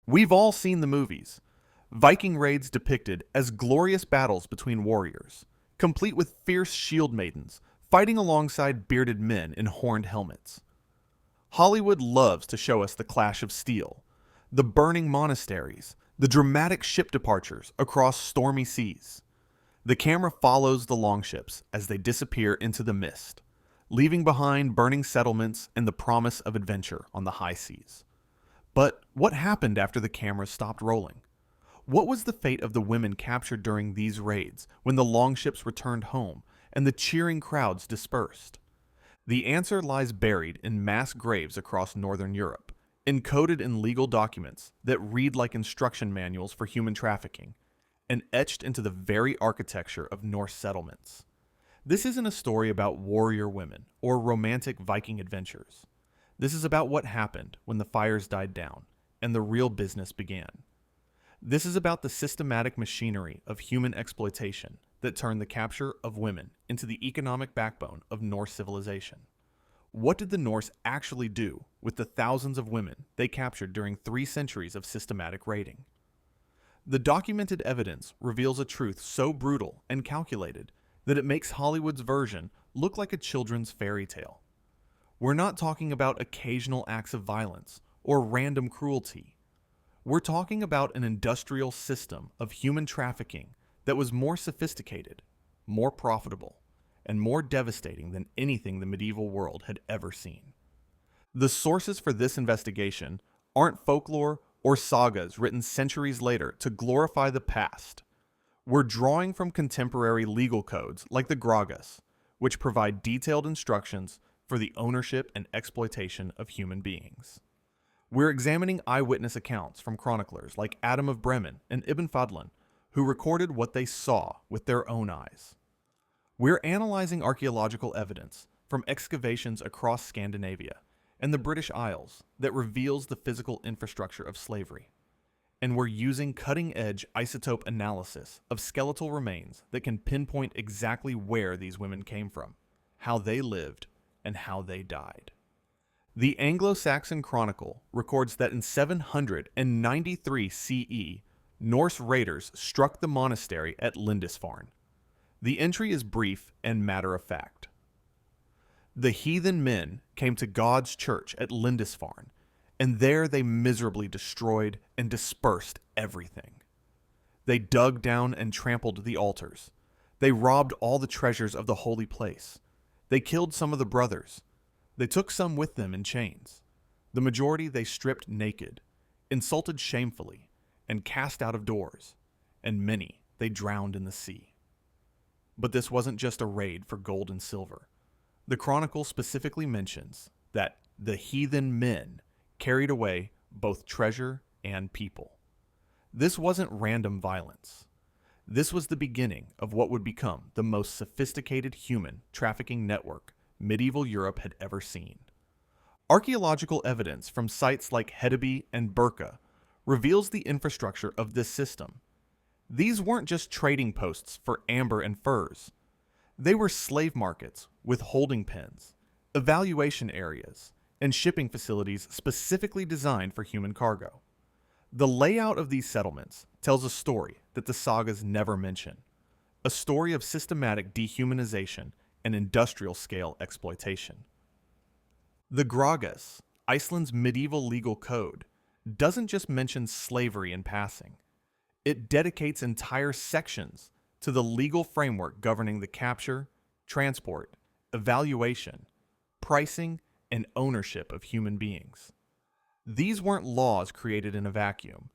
We've all seen the movies. Viking raids depicted as glorious battles between warriors, complete with fierce shield maidens fighting alongside bearded men in horned helmets. Hollywood loves to show us the clash of steel, the burning monasteries, the dramatic ship departures across stormy seas. The camera follows the longships as they disappear into the mist, leaving behind burning settlements and the promise of adventure on the high seas. But what happened after the cameras stopped rolling? What was the fate of the women captured during these raids when the longships returned home and the cheering crowds dispersed? The answer lies buried in mass graves across northern Europe, encoded in legal documents that read like instruction manuals for human trafficking, and etched into the very architecture of Norse settlements. This isn't a story about warrior women or romantic Viking adventures. This is about what happened when the fires died down and the real business began. This is about the systematic machinery of human exploitation that turned the capture of women into the economic backbone of Norse civilization. What did the Norse actually do with the thousands of women they captured during 3 centuries of systematic raiding? The documented evidence reveals a truth so brutal and calculated that it makes Hollywood's version look like a children's fairy tale. We're not talking about occasional acts of violence or random cruelty. We're talking about an industrial system of human trafficking that was more sophisticated, more profitable, and more devastating than anything the medieval world had ever seen. The sources for this investigation aren't folklore or sagas written centuries later to glorify the past. We're drawing from contemporary legal codes like the Gragas, which provide detailed instructions for the ownership and exploitation of human beings. We're examining eyewitness accounts from chroniclers like Adam of Bremen and Ibn Fadlan, who recorded what they saw with their own eyes. We're analyzing archaeological evidence from excavations across Scandinavia and the British Isles that reveals the physical infrastructure of slavery. And we're using cutting-edge isotope analysis of skeletal remains that can pinpoint exactly where these women came from, how they lived, and how they died. The Anglo-Saxon Chronicle records that in 793 CE, Norse raiders struck the monastery at Lindisfarne. The entry is brief and matter-of-fact. The heathen men came to God's church at Lindisfarne, and there they miserably destroyed and dispersed everything. They dug down and trampled the altars. They robbed all the treasures of the holy place. They killed some of the brothers. They took some with them in chains. The majority they stripped naked, insulted shamefully, and cast out of doors, and many they drowned in the sea. But this wasn't just a raid for gold and silver. The Chronicle specifically mentions that the heathen men carried away both treasure and people. This wasn't random violence. This was the beginning of what would become the most sophisticated human trafficking network medieval Europe had ever seen. Archaeological evidence from sites like Hedeby and Birka reveals the infrastructure of this system. These weren't just trading posts for amber and furs. They were slave markets with holding pens, evaluation areas, and shipping facilities specifically designed for human cargo. The layout of these settlements tells a story that the sagas never mention, a story of systematic dehumanization and industrial-scale exploitation. The Gragas, Iceland's medieval legal code, doesn't just mention slavery in passing. It dedicates entire sections to the legal framework governing the capture, transport, evaluation, pricing, and ownership of human beings. These weren't laws created in a vacuum.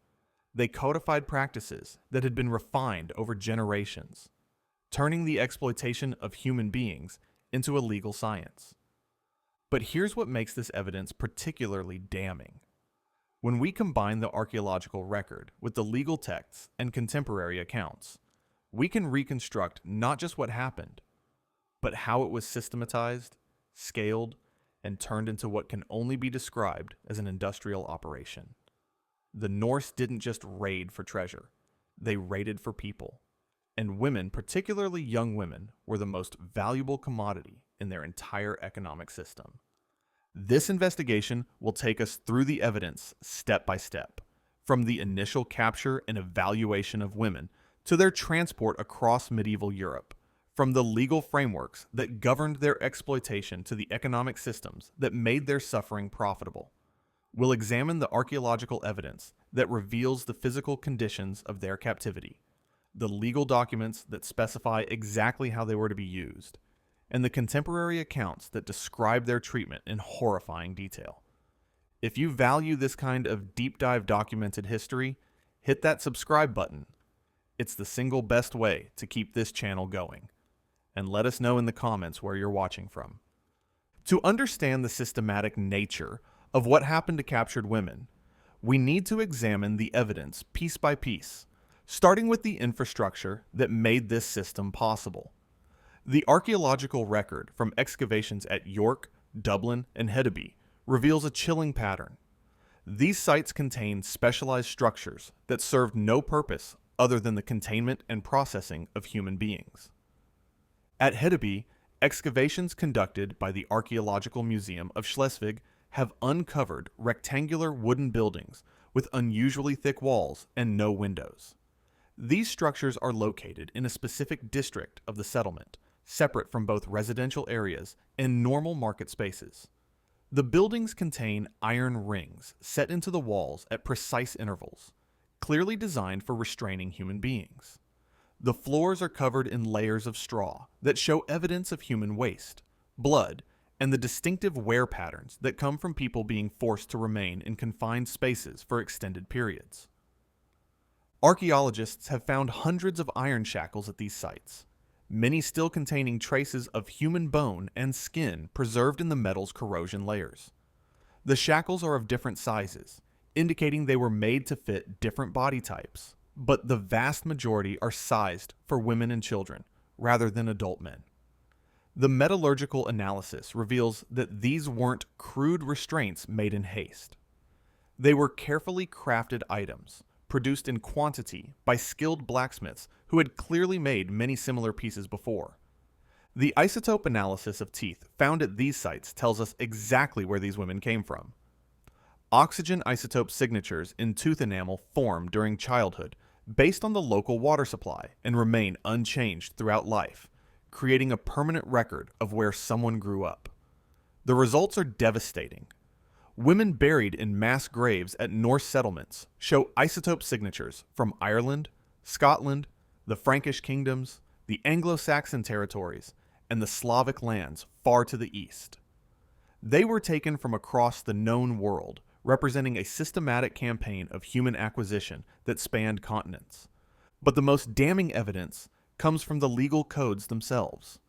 They codified practices that had been refined over generations, turning the exploitation of human beings into a legal science. But here's what makes this evidence particularly damning. When we combine the archaeological record with the legal texts and contemporary accounts, we can reconstruct not just what happened, but how it was systematized, scaled, and turned into what can only be described as an industrial operation. The Norse didn't just raid for treasure, they raided for people. And women, particularly young women, were the most valuable commodity in their entire economic system. This investigation will take us through the evidence step by step, from the initial capture and evaluation of women to their transport across medieval Europe, from the legal frameworks that governed their exploitation to the economic systems that made their suffering profitable. We'll examine the archaeological evidence that reveals the physical conditions of their captivity, the legal documents that specify exactly how they were to be used, and the contemporary accounts that describe their treatment in horrifying detail. If you value this kind of deep dive documented history, hit that subscribe button. It's the single best way to keep this channel going. And let us know in the comments where you're watching from. To understand the systematic nature of what happened to captured women, we need to examine the evidence piece by piece, starting with the infrastructure that made this system possible. The archaeological record from excavations at York, Dublin, and Hedeby reveals a chilling pattern. These sites contain specialized structures that served no purpose other than the containment and processing of human beings. At Hedeby, excavations conducted by the Archaeological Museum of Schleswig have uncovered rectangular wooden buildings with unusually thick walls and no windows. These structures are located in a specific district of the settlement, separate from both residential areas and normal market spaces. The buildings contain iron rings set into the walls at precise intervals, clearly designed for restraining human beings. The floors are covered in layers of straw that show evidence of human waste, blood, and the distinctive wear patterns that come from people being forced to remain in confined spaces for extended periods. Archaeologists have found hundreds of iron shackles at these sites, many still containing traces of human bone and skin preserved in the metal's corrosion layers. The shackles are of different sizes, indicating they were made to fit different body types, but the vast majority are sized for women and children, rather than adult men. The metallurgical analysis reveals that these weren't crude restraints made in haste. They were carefully crafted items, produced in quantity by skilled blacksmiths who had clearly made many similar pieces before. The isotope analysis of teeth found at these sites tells us exactly where these women came from. Oxygen isotope signatures in tooth enamel form during childhood based on the local water supply and remain unchanged throughout life, creating a permanent record of where someone grew up. The results are devastating. Women buried in mass graves at Norse settlements show isotope signatures from Ireland, Scotland, the Frankish kingdoms, the Anglo-Saxon territories, and the Slavic lands far to the east. They were taken from across the known world, representing a systematic campaign of human acquisition that spanned continents. But the most damning evidence comes from the legal codes themselves.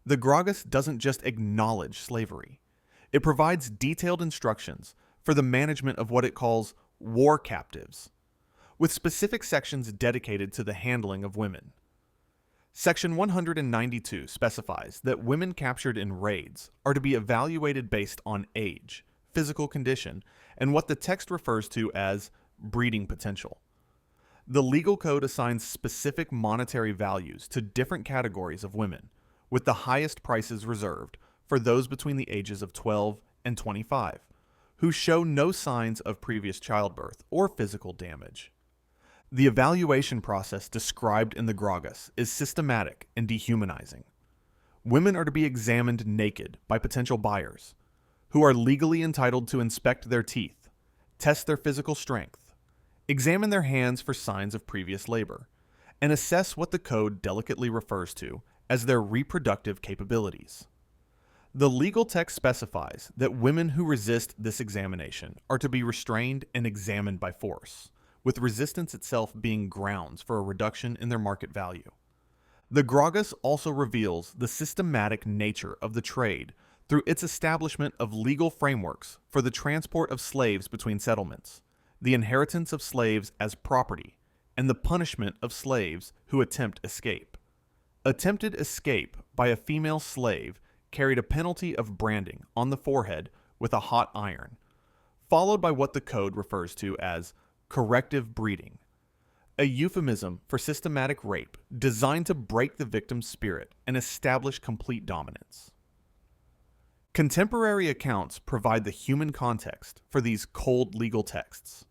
The Gragas doesn't just acknowledge slavery. It provides detailed instructions for the management of what it calls war captives, with specific sections dedicated to the handling of women. Section 192 specifies that women captured in raids are to be evaluated based on age, physical condition, and what the text refers to as breeding potential. The legal code assigns specific monetary values to different categories of women, with the highest prices reserved for those between the ages of 12 and 25, who show no signs of previous childbirth or physical damage. The evaluation process described in the Gragas is systematic and dehumanizing. Women are to be examined naked by potential buyers, who are legally entitled to inspect their teeth, test their physical strength, examine their hands for signs of previous labor, and assess what the code delicately refers to as their reproductive capabilities. The legal text specifies that women who resist this examination are to be restrained and examined by force, with resistance itself being grounds for a reduction in their market value. The Gragas also reveals the systematic nature of the trade through its establishment of legal frameworks for the transport of slaves between settlements, the inheritance of slaves as property, and the punishment of slaves who attempt escape. Attempted escape by a female slave carried a penalty of branding on the forehead with a hot iron, followed by what the code refers to as corrective breeding, a euphemism for systematic rape designed to break the victim's spirit and establish complete dominance. Contemporary accounts provide the human context for these cold legal texts.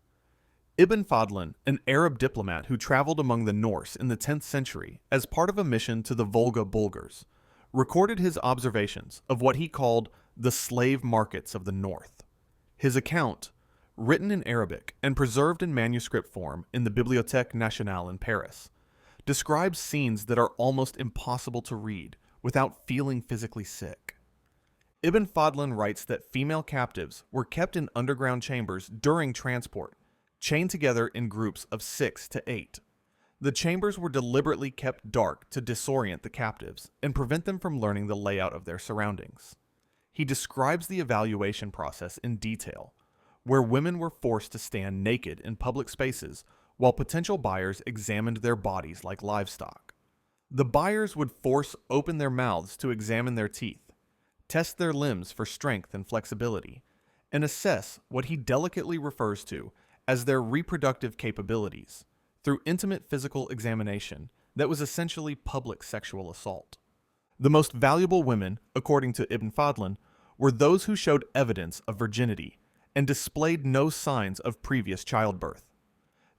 Ibn Fadlan, an Arab diplomat who traveled among the Norse in the 10th century as part of a mission to the Volga Bulgars, recorded his observations of what he called the slave markets of the north. His account, written in Arabic and preserved in manuscript form in the Bibliothèque Nationale in Paris, describes scenes that are almost impossible to read without feeling physically sick. Ibn Fadlan writes that female captives were kept in underground chambers during transport, chained together in groups of 6 to 8. The chambers were deliberately kept dark to disorient the captives and prevent them from learning the layout of their surroundings. He describes the evaluation process in detail, where women were forced to stand naked in public spaces while potential buyers examined their bodies like livestock. The buyers would force open their mouths to examine their teeth, test their limbs for strength and flexibility, and assess what he delicately refers to as their reproductive capabilities through intimate physical examination that was essentially public sexual assault. The most valuable women, according to Ibn Fadlan, were those who showed evidence of virginity and displayed no signs of previous childbirth.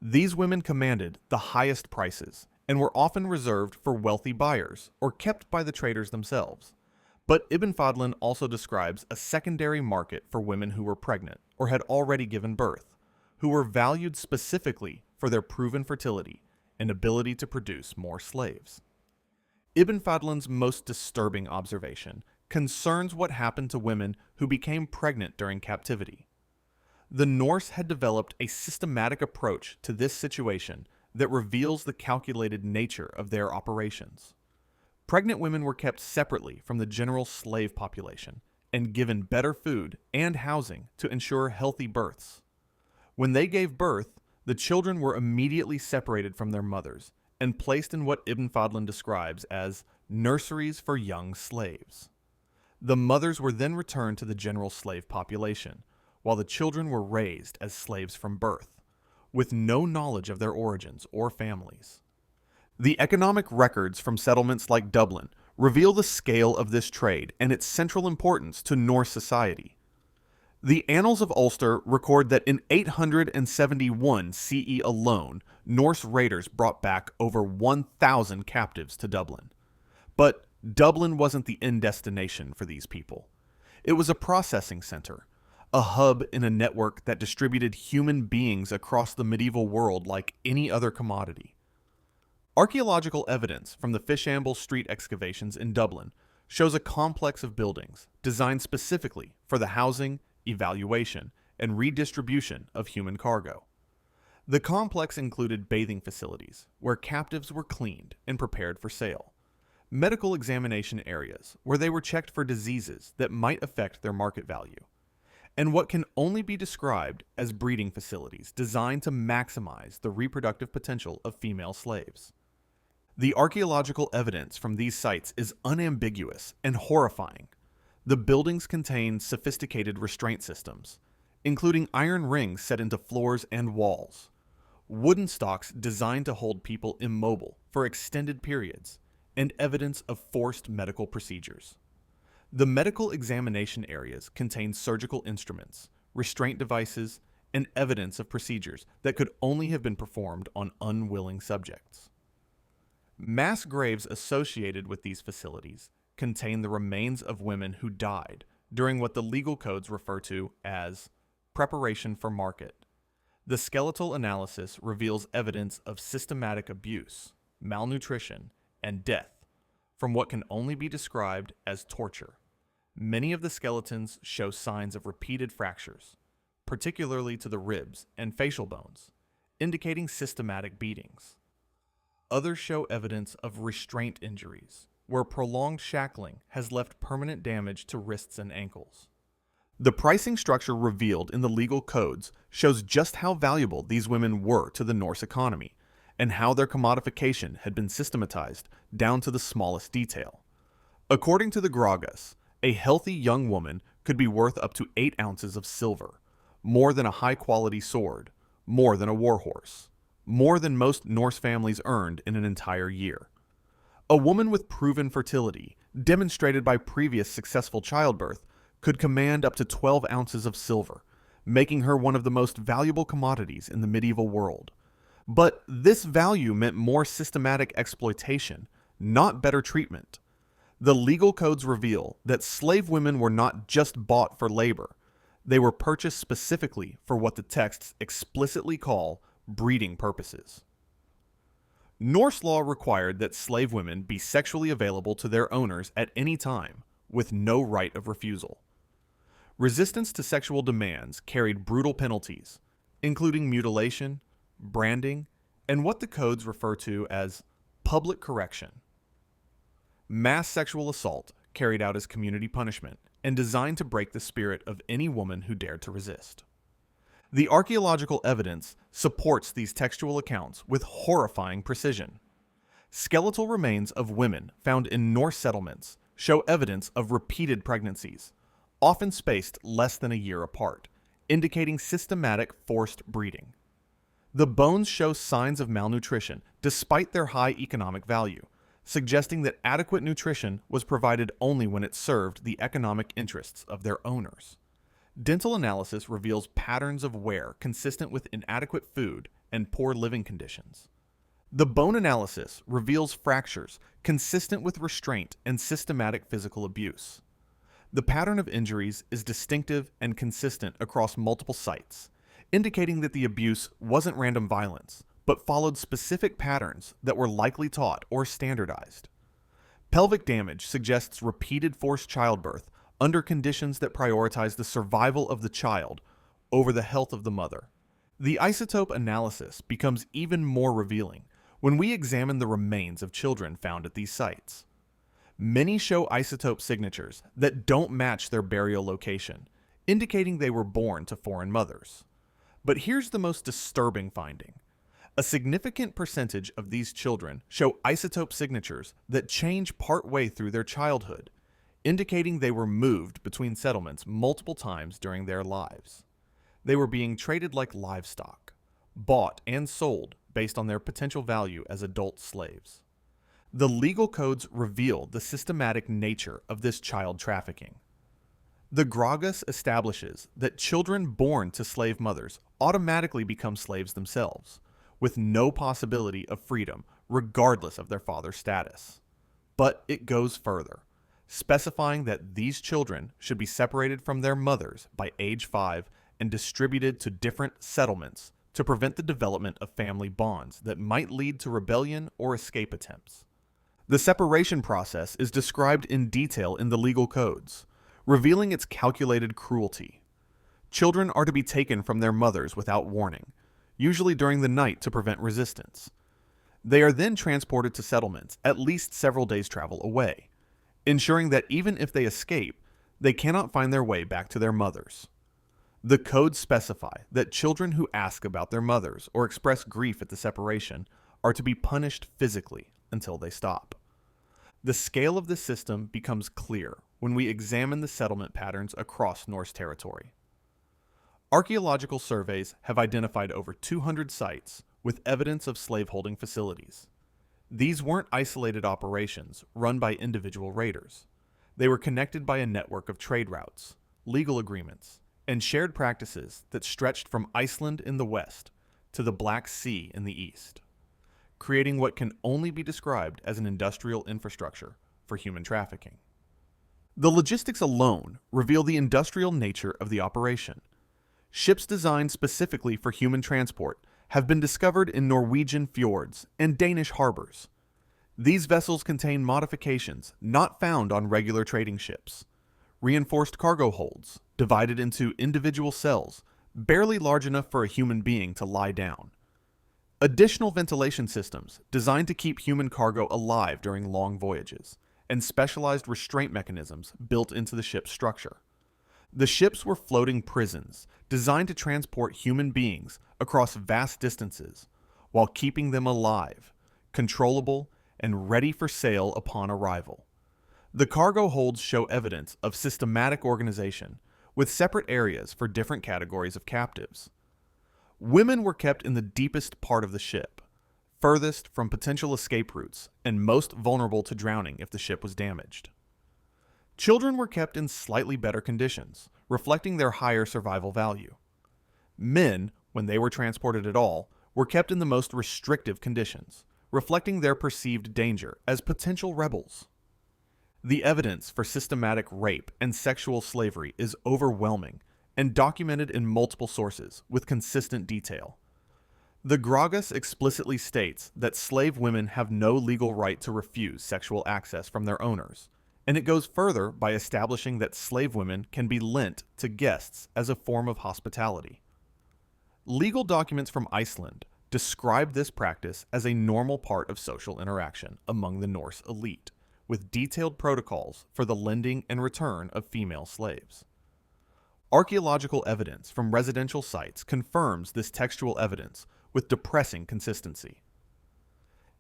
These women commanded the highest prices and were often reserved for wealthy buyers or kept by the traders themselves. But Ibn Fadlan also describes a secondary market for women who were pregnant or had already given birth, who were valued specifically for their proven fertility and ability to produce more slaves. Ibn Fadlan's most disturbing observation concerns what happened to women who became pregnant during captivity. The Norse had developed a systematic approach to this situation that reveals the calculated nature of their operations. Pregnant women were kept separately from the general slave population and given better food and housing to ensure healthy births. When they gave birth, the children were immediately separated from their mothers and placed in what Ibn Fadlan describes as nurseries for young slaves. The mothers were then returned to the general slave population, while the children were raised as slaves from birth, with no knowledge of their origins or families. The economic records from settlements like Dublin reveal the scale of this trade and its central importance to Norse society. The Annals of Ulster record that in 871 CE alone, Norse raiders brought back over 1,000 captives to Dublin. But Dublin wasn't the end destination for these people. It was a processing center, a hub in a network that distributed human beings across the medieval world like any other commodity. Archaeological evidence from the Fishamble Street excavations in Dublin shows a complex of buildings designed specifically for the housing, evaluation, and redistribution of human cargo. The complex included bathing facilities where captives were cleaned and prepared for sale, medical examination areas where they were checked for diseases that might affect their market value, and what can only be described as breeding facilities designed to maximize the reproductive potential of female slaves. The archaeological evidence from these sites is unambiguous and horrifying. The buildings contain sophisticated restraint systems, including iron rings set into floors and walls, wooden stocks designed to hold people immobile for extended periods, and evidence of forced medical procedures. The medical examination areas contain surgical instruments, restraint devices, and evidence of procedures that could only have been performed on unwilling subjects. Mass graves associated with these facilities contain the remains of women who died during what the legal codes refer to as preparation for market. The skeletal analysis reveals evidence of systematic abuse, malnutrition, and death from what can only be described as torture. Many of the skeletons show signs of repeated fractures, particularly to the ribs and facial bones, indicating systematic beatings. Others show evidence of restraint injuries, where prolonged shackling has left permanent damage to wrists and ankles. The pricing structure revealed in the legal codes shows just how valuable these women were to the Norse economy, and how their commodification had been systematized down to the smallest detail. According to the Gragas, a healthy young woman could be worth up to 8 ounces of silver, more than a high-quality sword, more than a warhorse, more than most Norse families earned in an entire year. A woman with proven fertility, demonstrated by previous successful childbirth, could command up to 12 ounces of silver, making her one of the most valuable commodities in the medieval world. But this value meant more systematic exploitation, not better treatment. The legal codes reveal that slave women were not just bought for labor, they were purchased specifically for what the texts explicitly call breeding purposes. Norse law required that slave women be sexually available to their owners at any time, with no right of refusal. Resistance to sexual demands carried brutal penalties, including mutilation, branding, and what the codes refer to as public correction. Mass sexual assault carried out as community punishment and designed to break the spirit of any woman who dared to resist. The archaeological evidence supports these textual accounts with horrifying precision. Skeletal remains of women found in Norse settlements show evidence of repeated pregnancies, often spaced less than a year apart, indicating systematic forced breeding. The bones show signs of malnutrition despite their high economic value, suggesting that adequate nutrition was provided only when it served the economic interests of their owners. Dental analysis reveals patterns of wear consistent with inadequate food and poor living conditions. The bone analysis reveals fractures consistent with restraint and systematic physical abuse. The pattern of injuries is distinctive and consistent across multiple sites, indicating that the abuse wasn't random violence, but followed specific patterns that were likely taught or standardized. Pelvic damage suggests repeated forced childbirth under conditions that prioritize the survival of the child over the health of the mother. The isotope analysis becomes even more revealing when we examine the remains of children found at these sites. Many show isotope signatures that don't match their burial location, indicating they were born to foreign mothers. But here's the most disturbing finding. A significant percentage of these children show isotope signatures that change partway through their childhood, indicating they were moved between settlements multiple times during their lives. They were being traded like livestock, bought and sold based on their potential value as adult slaves. The legal codes reveal the systematic nature of this child trafficking. The Gragas establishes that children born to slave mothers automatically become slaves themselves, with no possibility of freedom regardless of their father's status. But it goes further, specifying that these children should be separated from their mothers by age 5 and distributed to different settlements to prevent the development of family bonds that might lead to rebellion or escape attempts. The separation process is described in detail in the legal codes, revealing its calculated cruelty. Children are to be taken from their mothers without warning, usually during the night to prevent resistance. They are then transported to settlements at least several days' travel away, ensuring that even if they escape, they cannot find their way back to their mothers. The codes specify that children who ask about their mothers or express grief at the separation are to be punished physically until they stop. The scale of the system becomes clear when we examine the settlement patterns across Norse territory. Archaeological surveys have identified over 200 sites with evidence of slaveholding facilities. These weren't isolated operations run by individual raiders. They were connected by a network of trade routes, legal agreements, and shared practices that stretched from Iceland in the west to the Black Sea in the east, creating what can only be described as an industrial infrastructure for human trafficking. The logistics alone reveal the industrial nature of the operation. Ships designed specifically for human transport have been discovered in Norwegian fjords and Danish harbors. These vessels contain modifications not found on regular trading ships. Reinforced cargo holds, divided into individual cells, barely large enough for a human being to lie down. Additional ventilation systems designed to keep human cargo alive during long voyages, and specialized restraint mechanisms built into the ship's structure. The ships were floating prisons designed to transport human beings across vast distances while keeping them alive, controllable, and ready for sail upon arrival. The cargo holds show evidence of systematic organization, with separate areas for different categories of captives. Women were kept in the deepest part of the ship, furthest from potential escape routes, and most vulnerable to drowning if the ship was damaged. Children were kept in slightly better conditions, reflecting their higher survival value. Men, when they were transported at all, were kept in the most restrictive conditions, reflecting their perceived danger as potential rebels. The evidence for systematic rape and sexual slavery is overwhelming and documented in multiple sources with consistent detail. The Gragas explicitly states that slave women have no legal right to refuse sexual access from their owners, and it goes further by establishing that slave women can be lent to guests as a form of hospitality. Legal documents from Iceland describe this practice as a normal part of social interaction among the Norse elite, with detailed protocols for the lending and return of female slaves. Archaeological evidence from residential sites confirms this textual evidence with depressing consistency.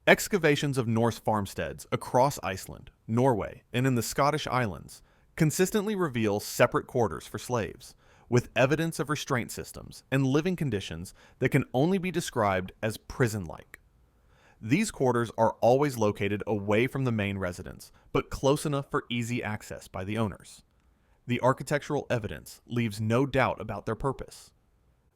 Excavations of Norse farmsteads across Iceland, Norway, and in the Scottish Islands consistently reveal separate quarters for slaves, with evidence of restraint systems and living conditions that can only be described as prison-like. These quarters are always located away from the main residence, but close enough for easy access by the owners. The architectural evidence leaves no doubt about their purpose.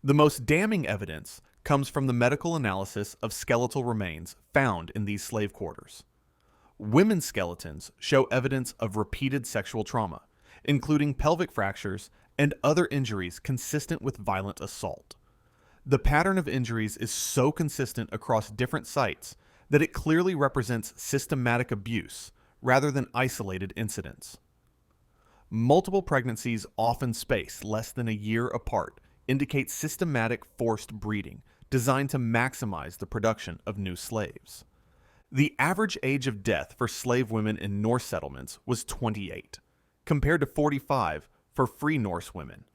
The most damning evidence comes from the medical analysis of skeletal remains found in these slave quarters. Women's skeletons show evidence of repeated sexual trauma, including pelvic fractures and other injuries consistent with violent assault. The pattern of injuries is so consistent across different sites that it clearly represents systematic abuse rather than isolated incidents. Multiple pregnancies, often spaced less than a year apart, indicate systematic forced breeding designed to maximize the production of new slaves. The average age of death for slave women in Norse settlements was 28, compared to 45 for free Norse women,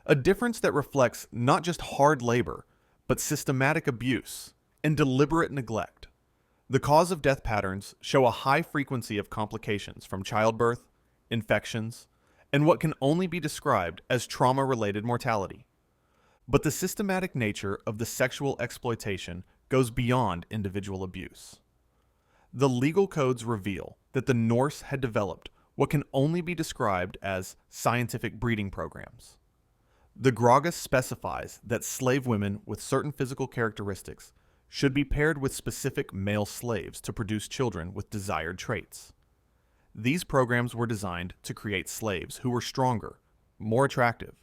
a difference that reflects not just hard labor, but systematic abuse and deliberate neglect. The cause of death patterns show a high frequency of complications from childbirth, infections, and what can only be described as trauma-related mortality. But the systematic nature of the sexual exploitation goes beyond individual abuse. The legal codes reveal that the Norse had developed what can only be described as scientific breeding programs. The Gragas specifies that slave women with certain physical characteristics should be paired with specific male slaves to produce children with desired traits. These programs were designed to create slaves who were stronger, more attractive,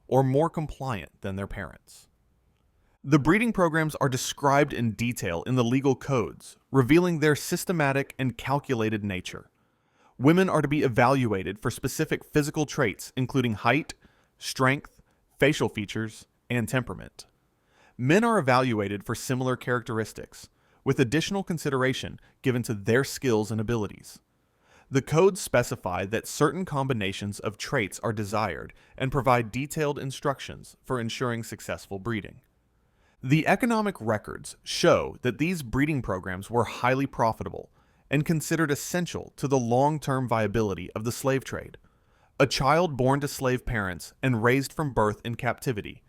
or more compliant than their parents. The breeding programs are described in detail in the legal codes, revealing their systematic and calculated nature. Women are to be evaluated for specific physical traits, including height, strength, facial features, and temperament. Men are evaluated for similar characteristics, with additional consideration given to their skills and abilities. The codes specify that certain combinations of traits are desired and provide detailed instructions for ensuring successful breeding. The economic records show that these breeding programs were highly profitable and considered essential to the long-term viability of the slave trade. A child born to slave parents and raised from birth in captivity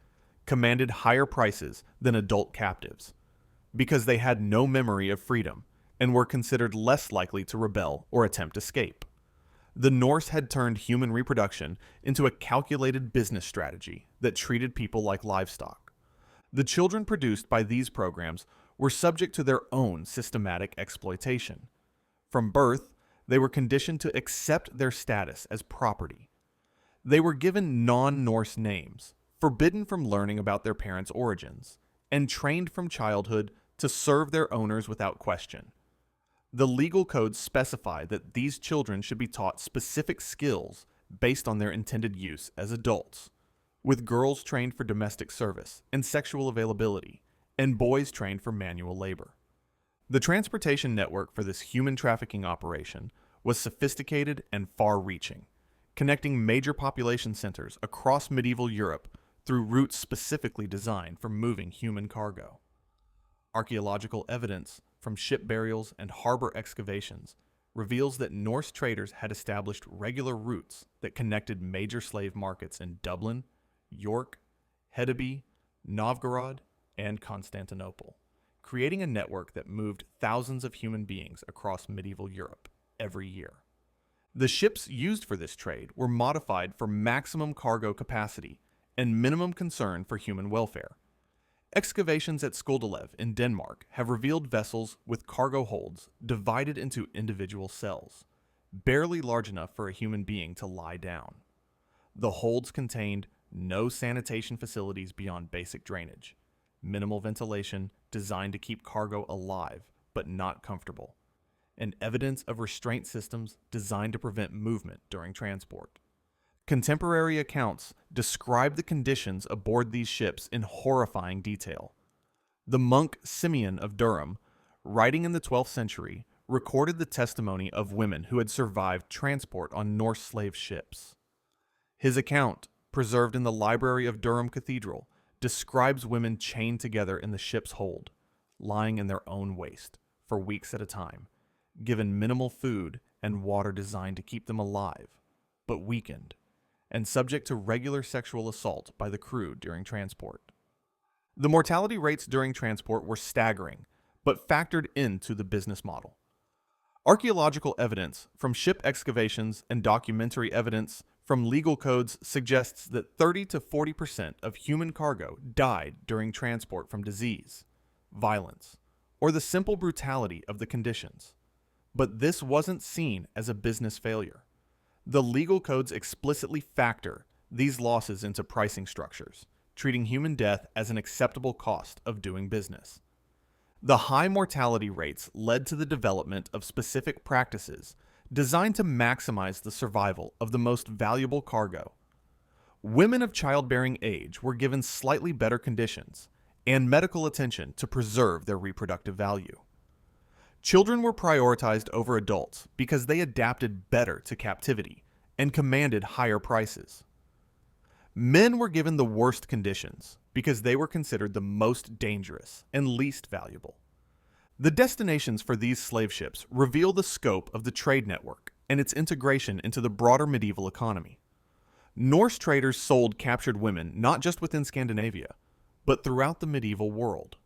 commanded higher prices than adult captives because they had no memory of freedom and were considered less likely to rebel or attempt escape. The Norse had turned human reproduction into a calculated business strategy that treated people like livestock. The children produced by these programs were subject to their own systematic exploitation. From birth, they were conditioned to accept their status as property. They were given non-Norse names, forbidden from learning about their parents' origins, and trained from childhood to serve their owners without question. The legal codes specify that these children should be taught specific skills based on their intended use as adults, with girls trained for domestic service and sexual availability, and boys trained for manual labor. The transportation network for this human trafficking operation was sophisticated and far-reaching, connecting major population centers across medieval Europe through routes specifically designed for moving human cargo. Archaeological evidence from ship burials and harbor excavations reveals that Norse traders had established regular routes that connected major slave markets in Dublin, York, Hedeby, Novgorod, and Constantinople, creating a network that moved thousands of human beings across medieval Europe every year. The ships used for this trade were modified for maximum cargo capacity and minimum concern for human welfare. Excavations at Skoldelev in Denmark have revealed vessels with cargo holds divided into individual cells, barely large enough for a human being to lie down. The holds contained no sanitation facilities beyond basic drainage, minimal ventilation designed to keep cargo alive but not comfortable, and evidence of restraint systems designed to prevent movement during transport. Contemporary accounts describe the conditions aboard these ships in horrifying detail. The monk Simeon of Durham, writing in the 12th century, recorded the testimony of women who had survived transport on Norse slave ships. His account, preserved in the library of Durham Cathedral, describes women chained together in the ship's hold, lying in their own waste for weeks at a time, given minimal food and water designed to keep them alive, but weakened, and subject to regular sexual assault by the crew during transport. The mortality rates during transport were staggering, but factored into the business model. Archaeological evidence from ship excavations and documentary evidence from legal codes suggests that 30 to 40% of human cargo died during transport from disease, violence, or the simple brutality of the conditions. But this wasn't seen as a business failure. The legal codes explicitly factor these losses into pricing structures, treating human death as an acceptable cost of doing business. The high mortality rates led to the development of specific practices designed to maximize the survival of the most valuable cargo. Women of childbearing age were given slightly better conditions and medical attention to preserve their reproductive value. Children were prioritized over adults because they adapted better to captivity and commanded higher prices. Men were given the worst conditions because they were considered the most dangerous and least valuable. The destinations for these slave ships reveal the scope of the trade network and its integration into the broader medieval economy. Norse traders sold captured women not just within Scandinavia, but throughout the medieval world,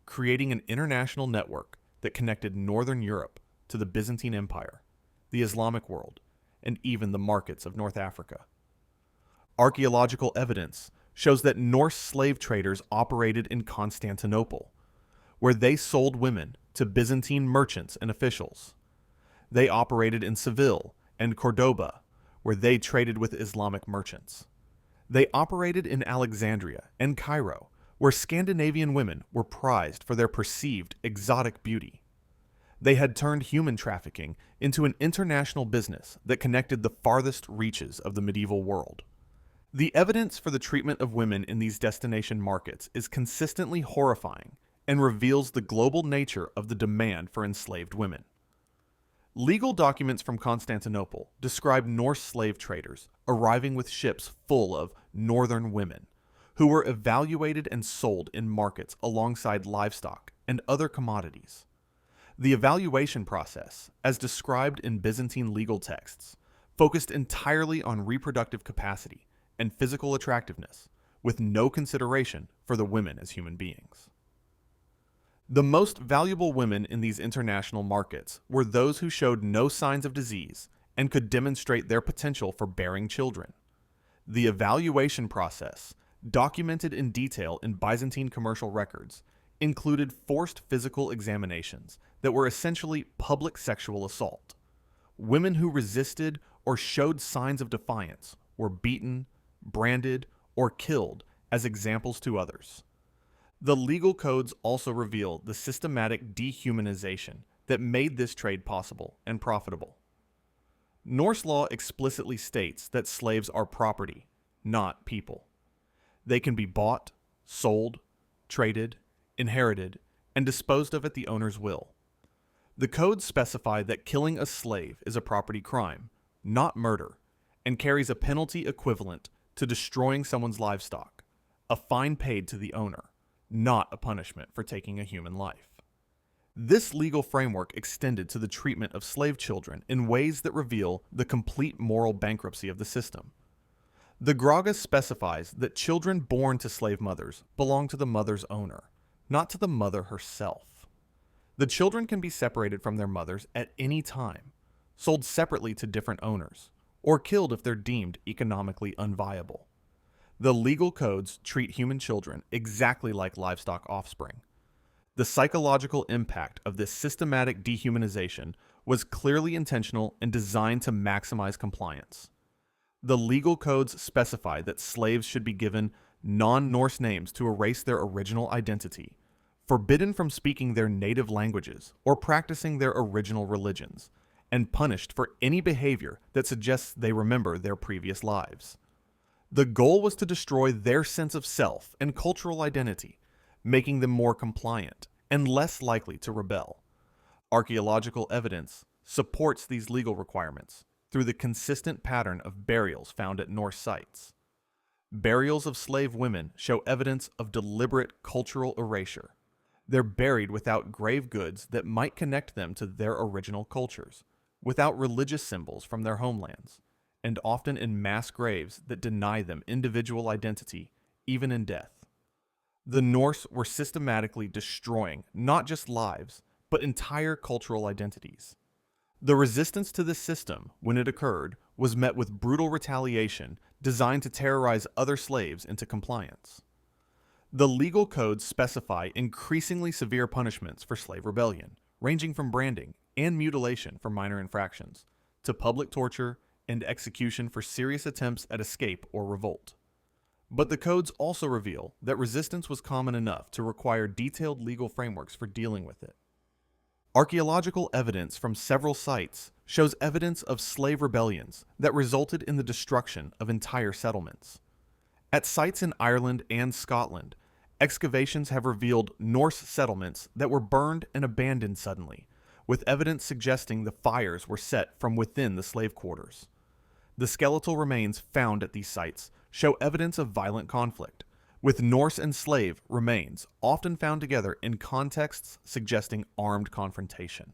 creating an international network that connected Northern Europe to the Byzantine Empire, the Islamic world, and even the markets of North Africa. Archaeological evidence shows that Norse slave traders operated in Constantinople, where they sold women to Byzantine merchants and officials. They operated in Seville and Cordoba, where they traded with Islamic merchants. They operated in Alexandria and Cairo, where Scandinavian women were prized for their perceived exotic beauty. They had turned human trafficking into an international business that connected the farthest reaches of the medieval world. The evidence for the treatment of women in these destination markets is consistently horrifying and reveals the global nature of the demand for enslaved women. Legal documents from Constantinople describe Norse slave traders arriving with ships full of northern women, who were evaluated and sold in markets alongside livestock and other commodities. The evaluation process, as described in Byzantine legal texts, focused entirely on reproductive capacity and physical attractiveness, with no consideration for the women as human beings. The most valuable women in these international markets were those who showed no signs of disease and could demonstrate their potential for bearing children. The evaluation process, documented in detail in Byzantine commercial records, included forced physical examinations that were essentially public sexual assault. Women who resisted or showed signs of defiance were beaten, branded, or killed as examples to others. The legal codes also reveal the systematic dehumanization that made this trade possible and profitable. Norse law explicitly states that slaves are property, not people. They can be bought, sold, traded, inherited, and disposed of at the owner's will. The codes specify that killing a slave is a property crime, not murder, and carries a penalty equivalent to destroying someone's livestock, a fine paid to the owner, not a punishment for taking a human life. This legal framework extended to the treatment of slave children in ways that reveal the complete moral bankruptcy of the system. The Gragas specifies that children born to slave mothers belong to the mother's owner, not to the mother herself. The children can be separated from their mothers at any time, sold separately to different owners, or killed if they're deemed economically unviable. The legal codes treat human children exactly like livestock offspring. The psychological impact of this systematic dehumanization was clearly intentional and designed to maximize compliance. The legal codes specify that slaves should be given non-Norse names to erase their original identity, forbidden from speaking their native languages or practicing their original religions, and punished for any behavior that suggests they remember their previous lives. The goal was to destroy their sense of self and cultural identity, making them more compliant and less likely to rebel. Archaeological evidence supports these legal requirements through the consistent pattern of burials found at Norse sites. Burials of slave women show evidence of deliberate cultural erasure. They're buried without grave goods that might connect them to their original cultures, without religious symbols from their homelands, and often in mass graves that deny them individual identity, even in death. The Norse were systematically destroying not just lives, but entire cultural identities. The resistance to this system, when it occurred, was met with brutal retaliation designed to terrorize other slaves into compliance. The legal codes specify increasingly severe punishments for slave rebellion, ranging from branding and mutilation for minor infractions, to public torture and execution for serious attempts at escape or revolt. But the codes also reveal that resistance was common enough to require detailed legal frameworks for dealing with it. Archaeological evidence from several sites shows evidence of slave rebellions that resulted in the destruction of entire settlements. At sites in Ireland and Scotland, excavations have revealed Norse settlements that were burned and abandoned suddenly, with evidence suggesting the fires were set from within the slave quarters. The skeletal remains found at these sites show evidence of violent conflict, with Norse and slave remains often found together in contexts suggesting armed confrontation.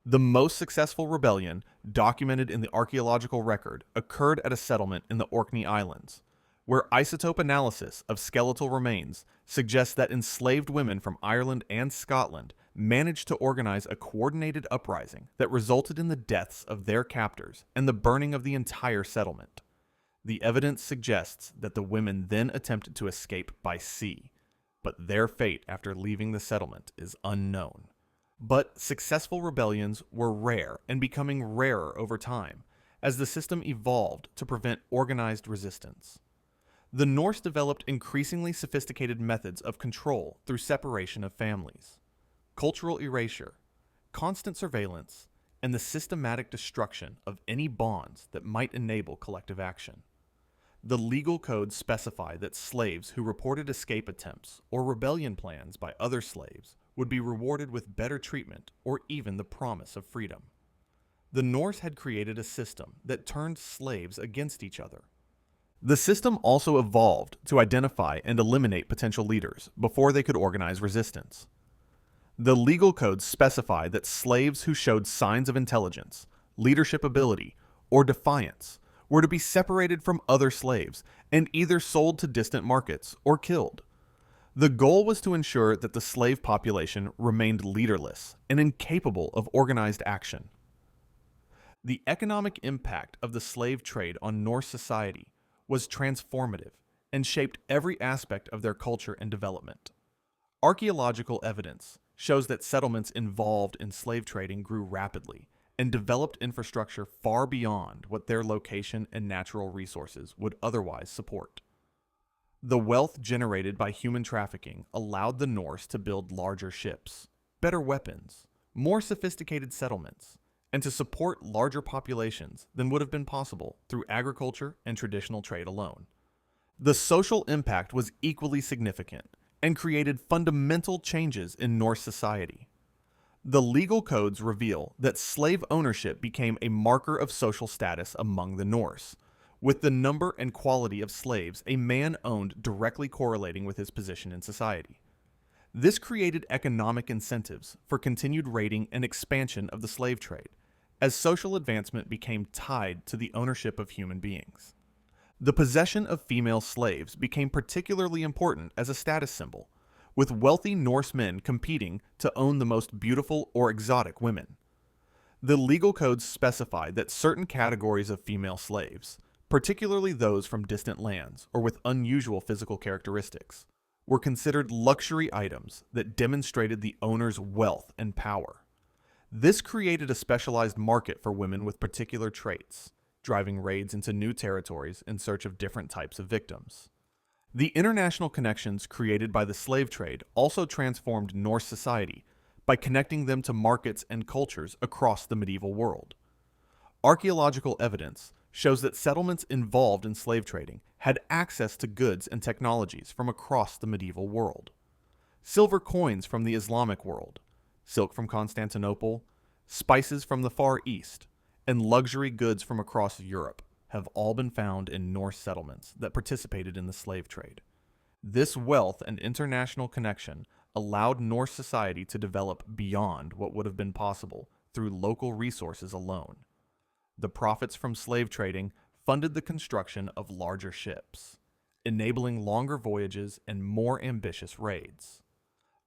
The most successful rebellion documented in the archaeological record occurred at a settlement in the Orkney Islands, where isotope analysis of skeletal remains suggests that enslaved women from Ireland and Scotland managed to organize a coordinated uprising that resulted in the deaths of their captors and the burning of the entire settlement. The evidence suggests that the women then attempted to escape by sea, but their fate after leaving the settlement is unknown. But successful rebellions were rare and becoming rarer over time as the system evolved to prevent organized resistance. The Norse developed increasingly sophisticated methods of control through separation of families, cultural erasure, constant surveillance, and the systematic destruction of any bonds that might enable collective action. The legal codes specify that slaves who reported escape attempts or rebellion plans by other slaves would be rewarded with better treatment or even the promise of freedom. The Norse had created a system that turned slaves against each other. The system also evolved to identify and eliminate potential leaders before they could organize resistance. The legal codes specify that slaves who showed signs of intelligence, leadership ability, or defiance were to be separated from other slaves and either sold to distant markets or killed. The goal was to ensure that the slave population remained leaderless and incapable of organized action. The economic impact of the slave trade on Norse society was transformative and shaped every aspect of their culture and development. Archaeological evidence shows that settlements involved in slave trading grew rapidly and developed infrastructure far beyond what their location and natural resources would otherwise support. The wealth generated by human trafficking allowed the Norse to build larger ships, better weapons, more sophisticated settlements, and to support larger populations than would have been possible through agriculture and traditional trade alone. The social impact was equally significant and created fundamental changes in Norse society. The legal codes reveal that slave ownership became a marker of social status among the Norse, with the number and quality of slaves a man owned directly correlating with his position in society. This created economic incentives for continued raiding and expansion of the slave trade, as social advancement became tied to the ownership of human beings. The possession of female slaves became particularly important as a status symbol, with wealthy Norse men competing to own the most beautiful or exotic women. The legal codes specified that certain categories of female slaves, particularly those from distant lands or with unusual physical characteristics, were considered luxury items that demonstrated the owner's wealth and power. This created a specialized market for women with particular traits, driving raids into new territories in search of different types of victims. The international connections created by the slave trade also transformed Norse society by connecting them to markets and cultures across the medieval world. Archaeological evidence shows that settlements involved in slave trading had access to goods and technologies from across the medieval world. Silver coins from the Islamic world, silk from Constantinople, spices from the Far East, and luxury goods from across Europe have all been found in Norse settlements that participated in the slave trade. This wealth and international connection allowed Norse society to develop beyond what would have been possible through local resources alone. The profits from slave trading funded the construction of larger ships, enabling longer voyages and more ambitious raids.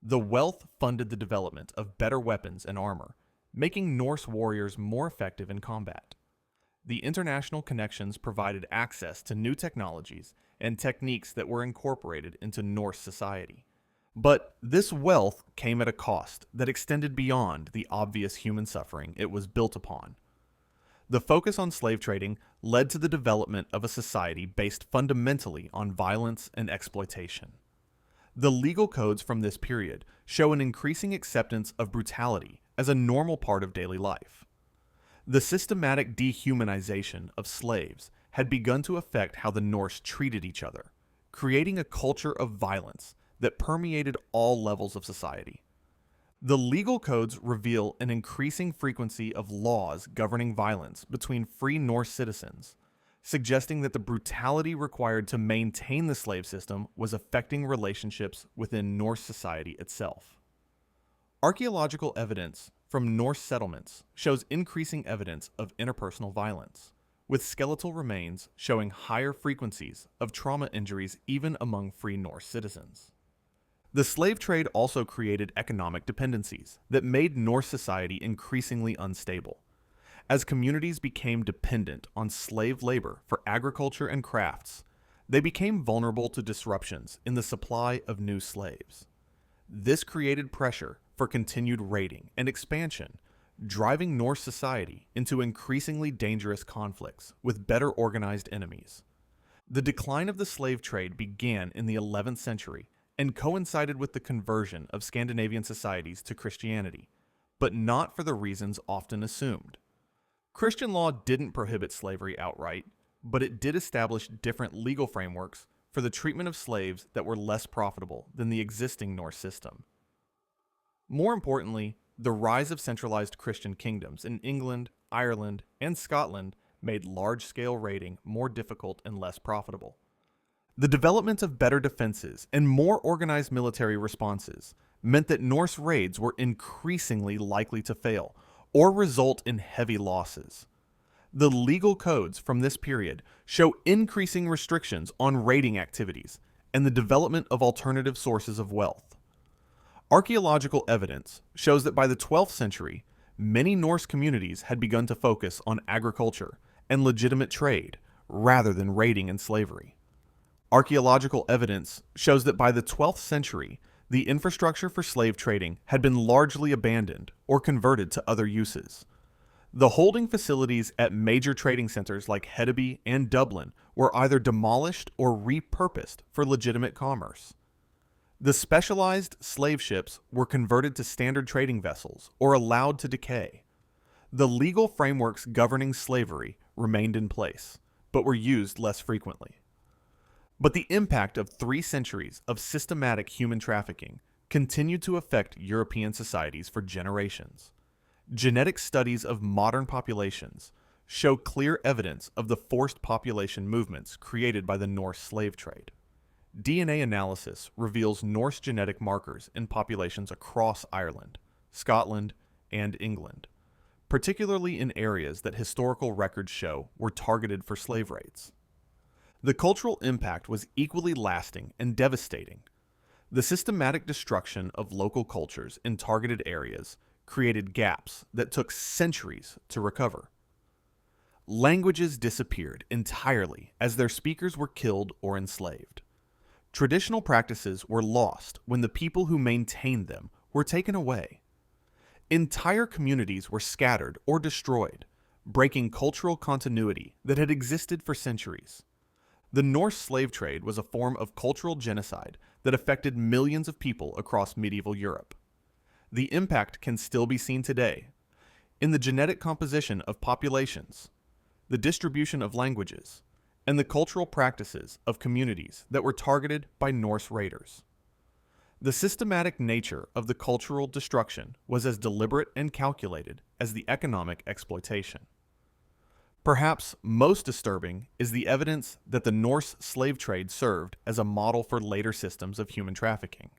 The wealth funded the development of better weapons and armor, making Norse warriors more effective in combat. The international connections provided access to new technologies and techniques that were incorporated into Norse society. But this wealth came at a cost that extended beyond the obvious human suffering it was built upon. The focus on slave trading led to the development of a society based fundamentally on violence and exploitation. The legal codes from this period show an increasing acceptance of brutality as a normal part of daily life. The systematic dehumanization of slaves had begun to affect how the Norse treated each other, creating a culture of violence that permeated all levels of society. The legal codes reveal an increasing frequency of laws governing violence between free Norse citizens, suggesting that the brutality required to maintain the slave system was affecting relationships within Norse society itself. Archaeological evidence from Norse settlements shows increasing evidence of interpersonal violence, with skeletal remains showing higher frequencies of trauma injuries even among free Norse citizens. The slave trade also created economic dependencies that made Norse society increasingly unstable. As communities became dependent on slave labor for agriculture and crafts, they became vulnerable to disruptions in the supply of new slaves. This created pressure for continued raiding and expansion, driving Norse society into increasingly dangerous conflicts with better organized enemies. The decline of the slave trade began in the 11th century and coincided with the conversion of Scandinavian societies to Christianity, but not for the reasons often assumed. Christian law didn't prohibit slavery outright, but it did establish different legal frameworks for the treatment of slaves that were less profitable than the existing Norse system. More importantly, the rise of centralized Christian kingdoms in England, Ireland, and Scotland made large-scale raiding more difficult and less profitable. The development of better defenses and more organized military responses meant that Norse raids were increasingly likely to fail or result in heavy losses. The legal codes from this period show increasing restrictions on raiding activities and the development of alternative sources of wealth. Archaeological evidence shows that by the 12th century, many Norse communities had begun to focus on agriculture and legitimate trade rather than raiding and slavery. Archaeological evidence shows that by the 12th century, the infrastructure for slave trading had been largely abandoned or converted to other uses. The holding facilities at major trading centers like Hedeby and Dublin were either demolished or repurposed for legitimate commerce. The specialized slave ships were converted to standard trading vessels or allowed to decay. The legal frameworks governing slavery remained in place, but were used less frequently. But the impact of 3 centuries of systematic human trafficking continued to affect European societies for generations. Genetic studies of modern populations show clear evidence of the forced population movements created by the Norse slave trade. DNA analysis reveals Norse genetic markers in populations across Ireland, Scotland, and England, particularly in areas that historical records show were targeted for slave raids. The cultural impact was equally lasting and devastating. The systematic destruction of local cultures in targeted areas created gaps that took centuries to recover. Languages disappeared entirely as their speakers were killed or enslaved. Traditional practices were lost when the people who maintained them were taken away. Entire communities were scattered or destroyed, breaking cultural continuity that had existed for centuries. The Norse slave trade was a form of cultural genocide that affected millions of people across medieval Europe. The impact can still be seen today in the genetic composition of populations, the distribution of languages, and the cultural practices of communities that were targeted by Norse raiders. The systematic nature of the cultural destruction was as deliberate and calculated as the economic exploitation. Perhaps most disturbing is the evidence that the Norse slave trade served as a model for later systems of human trafficking.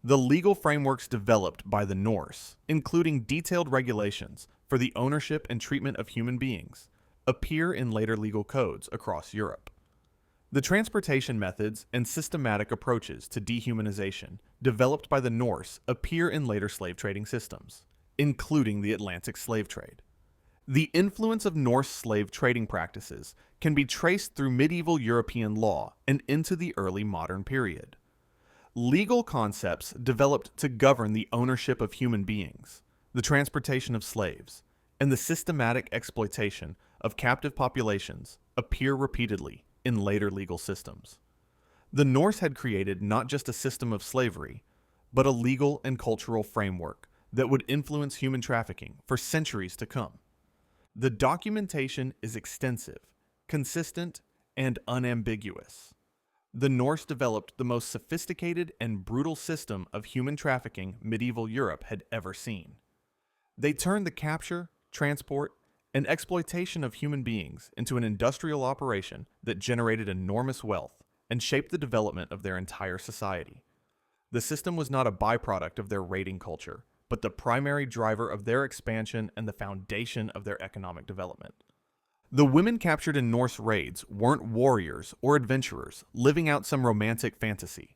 The legal frameworks developed by the Norse, including detailed regulations for the ownership and treatment of human beings, appear in later legal codes across Europe. The transportation methods and systematic approaches to dehumanization developed by the Norse appear in later slave trading systems, including the Atlantic slave trade. The influence of Norse slave trading practices can be traced through medieval European law and into the early modern period. Legal concepts developed to govern the ownership of human beings, the transportation of slaves, and the systematic exploitation of captive populations appear repeatedly in later legal systems. The Norse had created not just a system of slavery, but a legal and cultural framework that would influence human trafficking for centuries to come. The documentation is extensive, consistent, and unambiguous. The Norse developed the most sophisticated and brutal system of human trafficking medieval Europe had ever seen. They turned the capture, transport, and exploitation of human beings into an industrial operation that generated enormous wealth and shaped the development of their entire society. The system was not a byproduct of their raiding culture, but the primary driver of their expansion and the foundation of their economic development. The women captured in Norse raids weren't warriors or adventurers living out some romantic fantasy.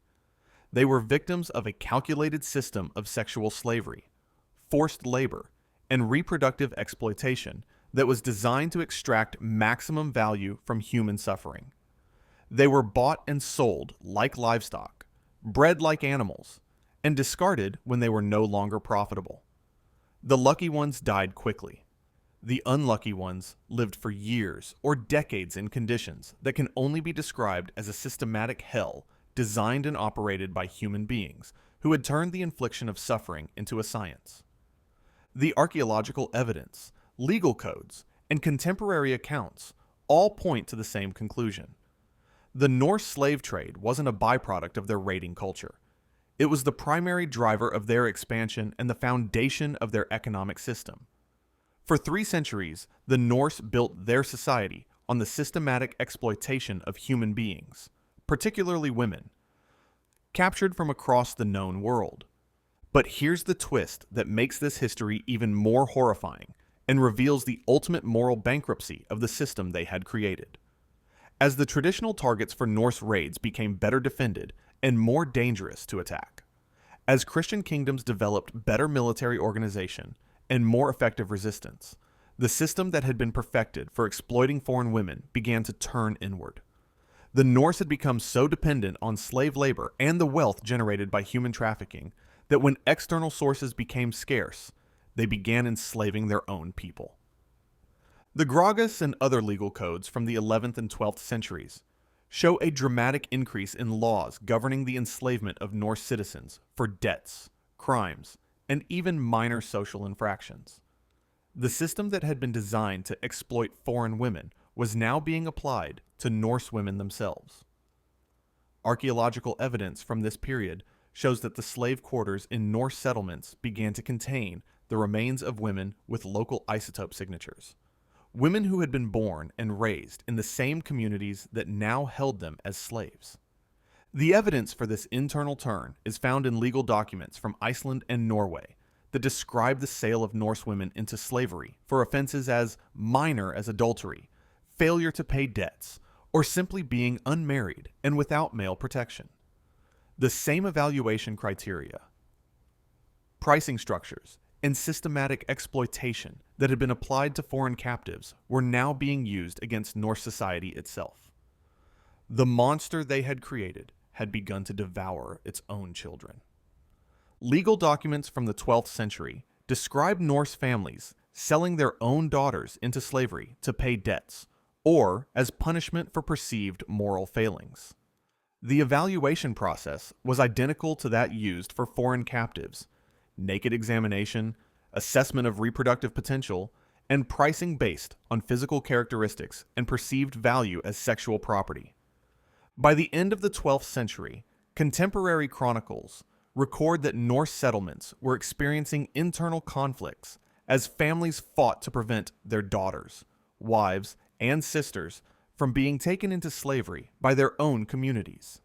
They were victims of a calculated system of sexual slavery, forced labor, and reproductive exploitation that was designed to extract maximum value from human suffering. They were bought and sold like livestock, bred like animals, and discarded when they were no longer profitable. The lucky ones died quickly. The unlucky ones lived for years or decades in conditions that can only be described as a systematic hell designed and operated by human beings who had turned the infliction of suffering into a science. The archaeological evidence, legal codes, and contemporary accounts all point to the same conclusion. The Norse slave trade wasn't a byproduct of their raiding culture. It was the primary driver of their expansion and the foundation of their economic system. For 3 centuries, the Norse built their society on the systematic exploitation of human beings, particularly women, captured from across the known world. But here's the twist that makes this history even more horrifying and reveals the ultimate moral bankruptcy of the system they had created. As the traditional targets for Norse raids became better defended and more dangerous to attack, as Christian kingdoms developed better military organization and more effective resistance, the system that had been perfected for exploiting foreign women began to turn inward. The Norse had become so dependent on slave labor and the wealth generated by human trafficking that when external sources became scarce, they began enslaving their own people. The Gragas and other legal codes from the 11th and 12th centuries show a dramatic increase in laws governing the enslavement of Norse citizens for debts, crimes, and even minor social infractions. The system that had been designed to exploit foreign women was now being applied to Norse women themselves. Archaeological evidence from this period shows that the slave quarters in Norse settlements began to contain the remains of women with local isotope signatures, women who had been born and raised in the same communities that now held them as slaves. The evidence for this internal turn is found in legal documents from Iceland and Norway that describe the sale of Norse women into slavery for offenses as minor as adultery, failure to pay debts, or simply being unmarried and without male protection. The same evaluation criteria, pricing structures, and systematic exploitation that had been applied to foreign captives were now being used against Norse society itself. The monster they had created had begun to devour its own children. Legal documents from the 12th century describe Norse families selling their own daughters into slavery to pay debts, or as punishment for perceived moral failings. The evaluation process was identical to that used for foreign captives: naked examination, assessment of reproductive potential, and pricing based on physical characteristics and perceived value as sexual property. By the end of the 12th century, contemporary chronicles record that Norse settlements were experiencing internal conflicts as families fought to prevent their daughters, wives, and sisters from being taken into slavery by their own communities.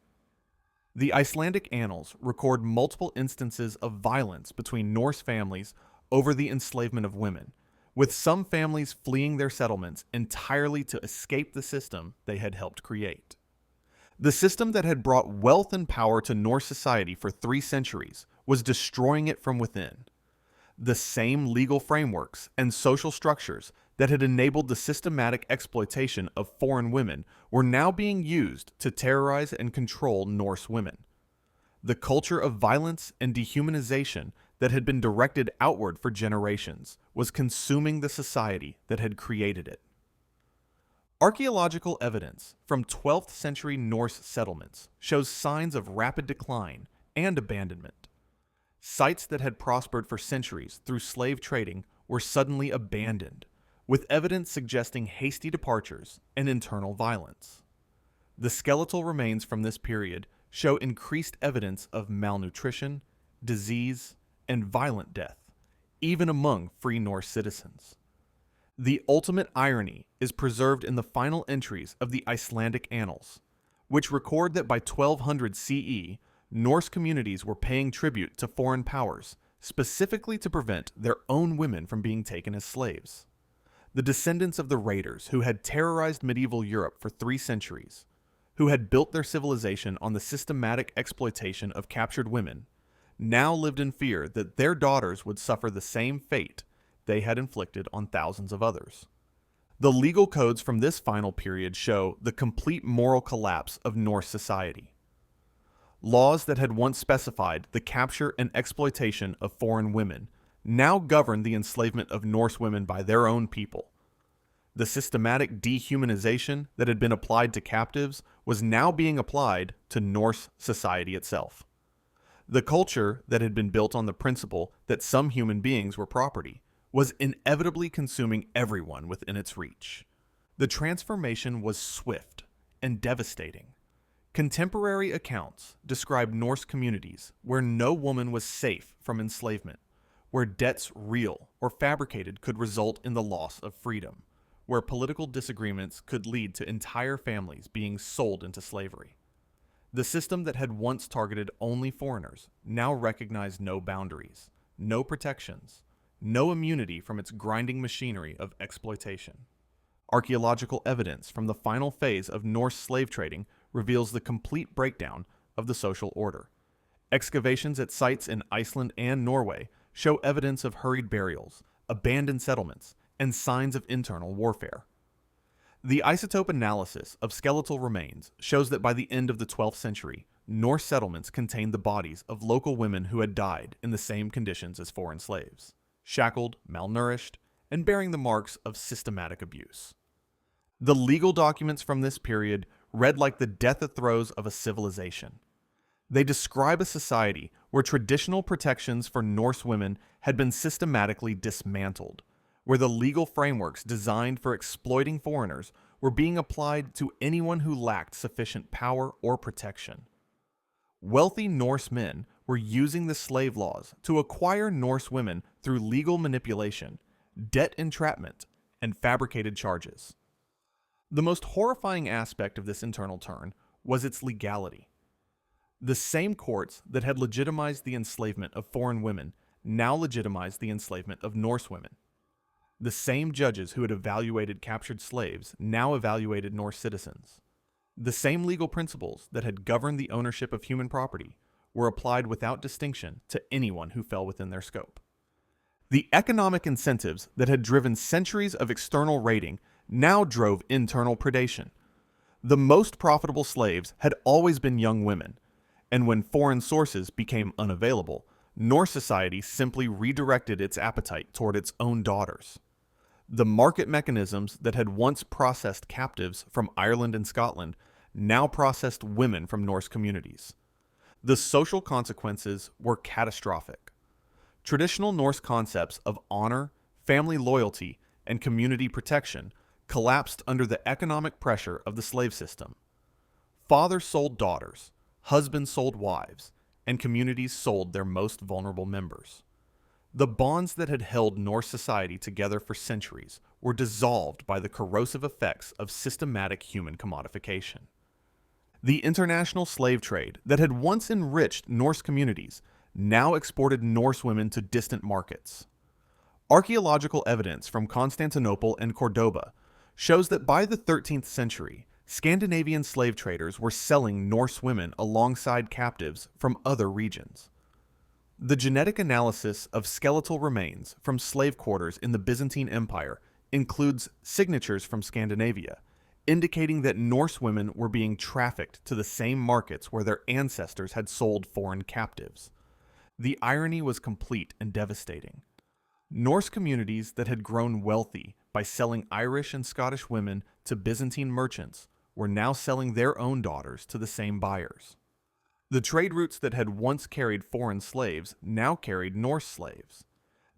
The Icelandic annals record multiple instances of violence between Norse families over the enslavement of women, with some families fleeing their settlements entirely to escape the system they had helped create. The system that had brought wealth and power to Norse society for 3 centuries was destroying it from within. The same legal frameworks and social structures that had enabled the systematic exploitation of foreign women were now being used to terrorize and control Norse women. The culture of violence and dehumanization that had been directed outward for generations was consuming the society that had created it. Archaeological evidence from 12th century Norse settlements shows signs of rapid decline and abandonment. Sites that had prospered for centuries through slave trading were suddenly abandoned, with evidence suggesting hasty departures and internal violence. The skeletal remains from this period show increased evidence of malnutrition, disease, and violent death, even among free Norse citizens. The ultimate irony is preserved in the final entries of the Icelandic annals, which record that by 1200 CE, Norse communities were paying tribute to foreign powers, specifically to prevent their own women from being taken as slaves. The descendants of the raiders who had terrorized medieval Europe for 3 centuries, who had built their civilization on the systematic exploitation of captured women, now lived in fear that their daughters would suffer the same fate they had inflicted on thousands of others. The legal codes from this final period show the complete moral collapse of Norse society. Laws that had once specified the capture and exploitation of foreign women now govern the enslavement of Norse women by their own people. The systematic dehumanization that had been applied to captives was now being applied to Norse society itself. The culture that had been built on the principle that some human beings were property was inevitably consuming everyone within its reach. The transformation was swift and devastating. Contemporary accounts describe Norse communities where no woman was safe from enslavement, where debts real or fabricated could result in the loss of freedom, where political disagreements could lead to entire families being sold into slavery. The system that had once targeted only foreigners now recognized no boundaries, no protections, no immunity from its grinding machinery of exploitation. Archaeological evidence from the final phase of Norse slave trading reveals the complete breakdown of the social order. Excavations at sites in Iceland and Norway show evidence of hurried burials, abandoned settlements, and signs of internal warfare. The isotope analysis of skeletal remains shows that by the end of the 12th century, Norse settlements contained the bodies of local women who had died in the same conditions as foreign slaves: shackled, malnourished, and bearing the marks of systematic abuse. The legal documents from this period read like the death throes of a civilization. They describe a society where traditional protections for Norse women had been systematically dismantled, where the legal frameworks designed for exploiting foreigners were being applied to anyone who lacked sufficient power or protection. Wealthy Norse men were using the slave laws to acquire Norse women through legal manipulation, debt entrapment, and fabricated charges. The most horrifying aspect of this internal turn was its legality. The same courts that had legitimized the enslavement of foreign women now legitimized the enslavement of Norse women. The same judges who had evaluated captured slaves now evaluated Norse citizens. The same legal principles that had governed the ownership of human property were applied without distinction to anyone who fell within their scope. The economic incentives that had driven centuries of external raiding now drove internal predation. The most profitable slaves had always been young women, and when foreign sources became unavailable, Norse society simply redirected its appetite toward its own daughters. The market mechanisms that had once processed captives from Ireland and Scotland now processed women from Norse communities. The social consequences were catastrophic. Traditional Norse concepts of honor, family loyalty, and community protection collapsed under the economic pressure of the slave system. Fathers sold daughters, husbands sold wives, and communities sold their most vulnerable members. The bonds that had held Norse society together for centuries were dissolved by the corrosive effects of systematic human commodification. The international slave trade that had once enriched Norse communities now exported Norse women to distant markets. Archaeological evidence from Constantinople and Cordoba shows that by the 13th century, Scandinavian slave traders were selling Norse women alongside captives from other regions. The genetic analysis of skeletal remains from slave quarters in the Byzantine Empire includes signatures from Scandinavia, indicating that Norse women were being trafficked to the same markets where their ancestors had sold foreign captives. The irony was complete and devastating. Norse communities that had grown wealthy by selling Irish and Scottish women to Byzantine merchants were now selling their own daughters to the same buyers. The trade routes that had once carried foreign slaves now carried Norse slaves.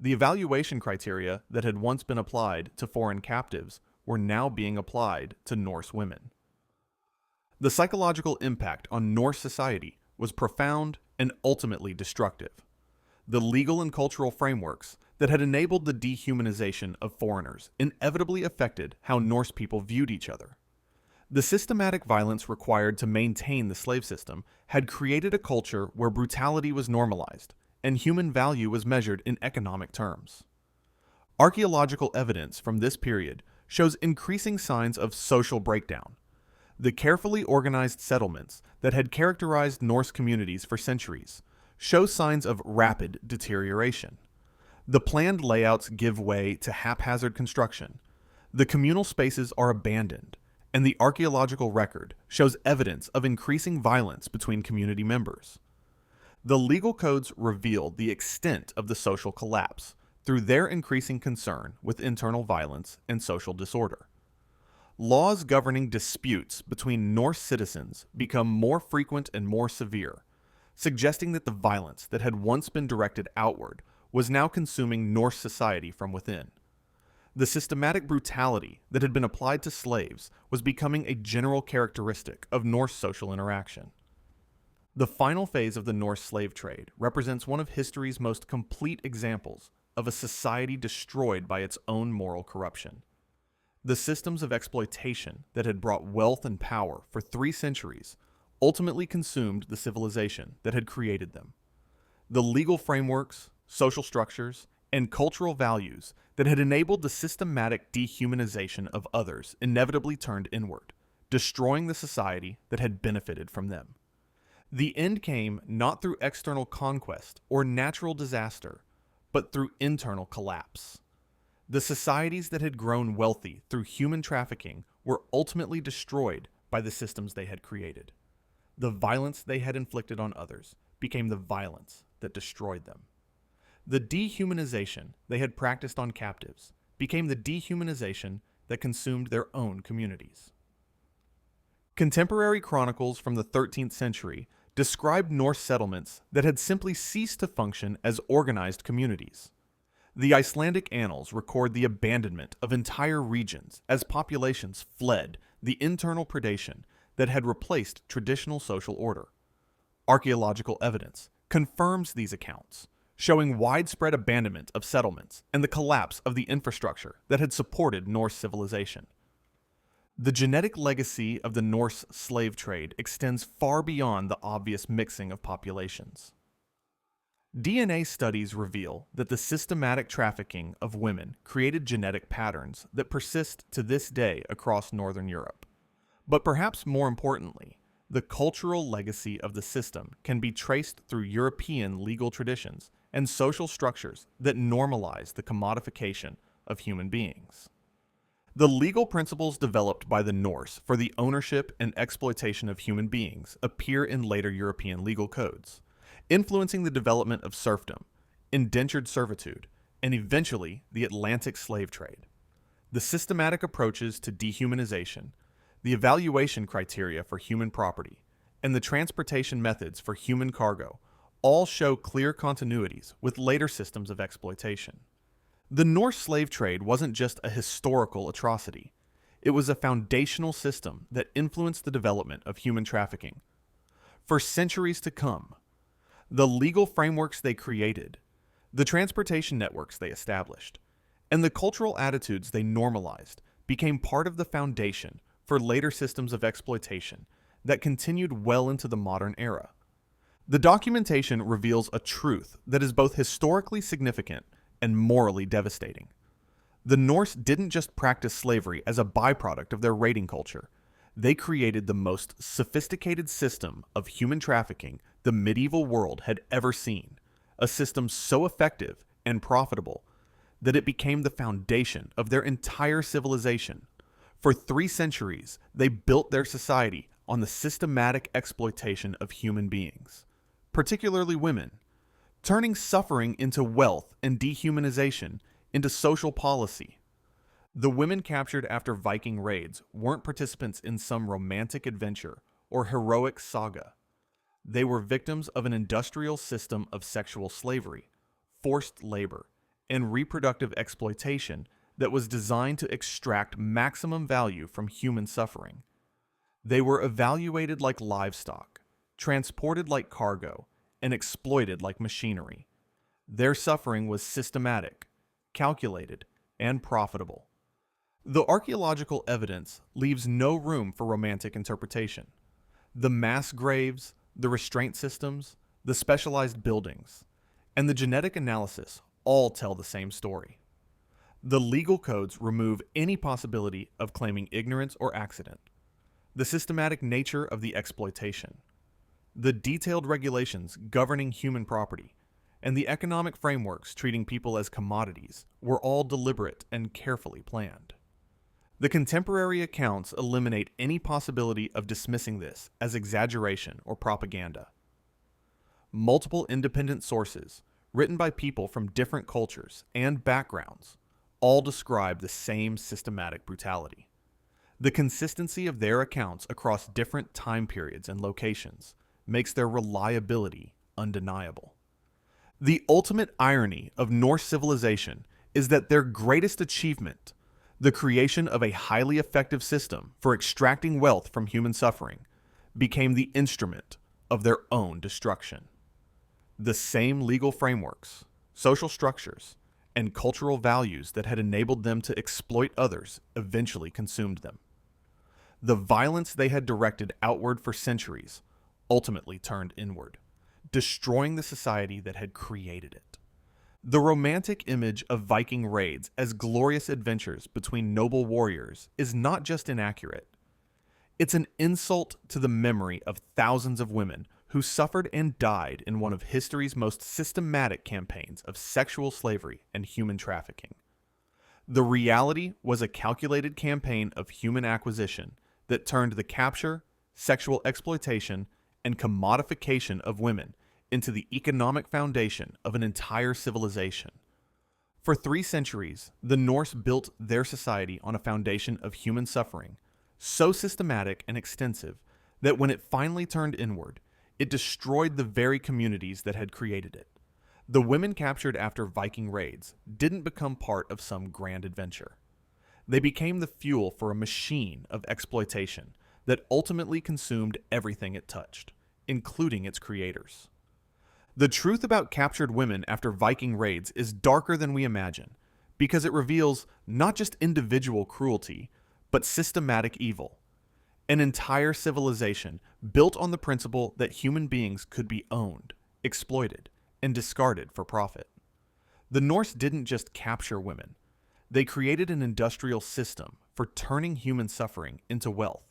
The evaluation criteria that had once been applied to foreign captives were now being applied to Norse women. The psychological impact on Norse society was profound and ultimately destructive. The legal and cultural frameworks that had enabled the dehumanization of foreigners inevitably affected how Norse people viewed each other. The systematic violence required to maintain the slave system had created a culture where brutality was normalized and human value was measured in economic terms. Archaeological evidence from this period shows increasing signs of social breakdown. The carefully organized settlements that had characterized Norse communities for centuries show signs of rapid deterioration. The planned layouts give way to haphazard construction. The communal spaces are abandoned, and the archaeological record shows evidence of increasing violence between community members. The legal codes reveal the extent of the social collapse through their increasing concern with internal violence and social disorder. Laws governing disputes between Norse citizens become more frequent and more severe, suggesting that the violence that had once been directed outward was now consuming Norse society from within. The systematic brutality that had been applied to slaves was becoming a general characteristic of Norse social interaction. The final phase of the Norse slave trade represents one of history's most complete examples of a society destroyed by its own moral corruption. The systems of exploitation that had brought wealth and power for 3 centuries ultimately consumed the civilization that had created them. The legal frameworks, social structures, and cultural values that had enabled the systematic dehumanization of others inevitably turned inward, destroying the society that had benefited from them. The end came not through external conquest or natural disaster, but through internal collapse. The societies that had grown wealthy through human trafficking were ultimately destroyed by the systems they had created. The violence they had inflicted on others became the violence that destroyed them. The dehumanization they had practiced on captives became the dehumanization that consumed their own communities. Contemporary chronicles from the 13th century described Norse settlements that had simply ceased to function as organized communities. The Icelandic annals record the abandonment of entire regions as populations fled the internal predation that had replaced traditional social order. Archaeological evidence confirms these accounts, showing widespread abandonment of settlements and the collapse of the infrastructure that had supported Norse civilization. The genetic legacy of the Norse slave trade extends far beyond the obvious mixing of populations. DNA studies reveal that the systematic trafficking of women created genetic patterns that persist to this day across Northern Europe. But perhaps more importantly, the cultural legacy of the system can be traced through European legal traditions and social structures that normalize the commodification of human beings. The legal principles developed by the Norse for the ownership and exploitation of human beings appear in later European legal codes, influencing the development of serfdom, indentured servitude, and eventually the Atlantic slave trade. The systematic approaches to dehumanization, the evaluation criteria for human property, and the transportation methods for human cargo all show clear continuities with later systems of exploitation. The Norse slave trade wasn't just a historical atrocity. It was a foundational system that influenced the development of human trafficking. For centuries to come, the legal frameworks they created, the transportation networks they established, and the cultural attitudes they normalized became part of the foundation for later systems of exploitation that continued well into the modern era. The documentation reveals a truth that is both historically significant and morally devastating. The Norse didn't just practice slavery as a byproduct of their raiding culture. They created the most sophisticated system of human trafficking the medieval world had ever seen, a system so effective and profitable that it became the foundation of their entire civilization. For 3 centuries, they built their society on the systematic exploitation of human beings, particularly women, turning suffering into wealth and dehumanization into social policy. The women captured after Viking raids weren't participants in some romantic adventure or heroic saga. They were victims of an industrial system of sexual slavery, forced labor, and reproductive exploitation that was designed to extract maximum value from human suffering. They were evaluated like livestock, transported like cargo, and exploited like machinery. Their suffering was systematic, calculated, and profitable. The archaeological evidence leaves no room for romantic interpretation. The mass graves, the restraint systems, the specialized buildings, and the genetic analysis all tell the same story. The legal codes remove any possibility of claiming ignorance or accident. The systematic nature of the exploitation, the detailed regulations governing human property, and the economic frameworks treating people as commodities were all deliberate and carefully planned. The contemporary accounts eliminate any possibility of dismissing this as exaggeration or propaganda. Multiple independent sources, written by people from different cultures and backgrounds, all describe the same systematic brutality. The consistency of their accounts across different time periods and locations makes their reliability undeniable. The ultimate irony of Norse civilization is that their greatest achievement, the creation of a highly effective system for extracting wealth from human suffering, became the instrument of their own destruction. The same legal frameworks, social structures, and cultural values that had enabled them to exploit others eventually consumed them. The violence they had directed outward for centuries ultimately turned inward, destroying the society that had created it. The romantic image of Viking raids as glorious adventures between noble warriors is not just inaccurate. It's an insult to the memory of thousands of women who suffered and died in one of history's most systematic campaigns of sexual slavery and human trafficking. The reality was a calculated campaign of human acquisition that turned the capture, sexual exploitation, and commodification of women into the economic foundation of an entire civilization. For 3 centuries, the Norse built their society on a foundation of human suffering, so systematic and extensive that when it finally turned inward, it destroyed the very communities that had created it. The women captured after Viking raids didn't become part of some grand adventure. They became the fuel for a machine of exploitation that ultimately consumed everything it touched, including its creators. The truth about captured women after Viking raids is darker than we imagine, because it reveals not just individual cruelty, but systematic evil. An entire civilization built on the principle that human beings could be owned, exploited, and discarded for profit. The Norse didn't just capture women. They created an industrial system for turning human suffering into wealth,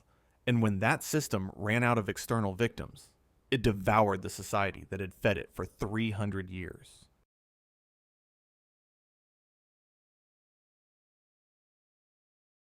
and when that system ran out of external victims, it devoured the society that had fed it for 300 years.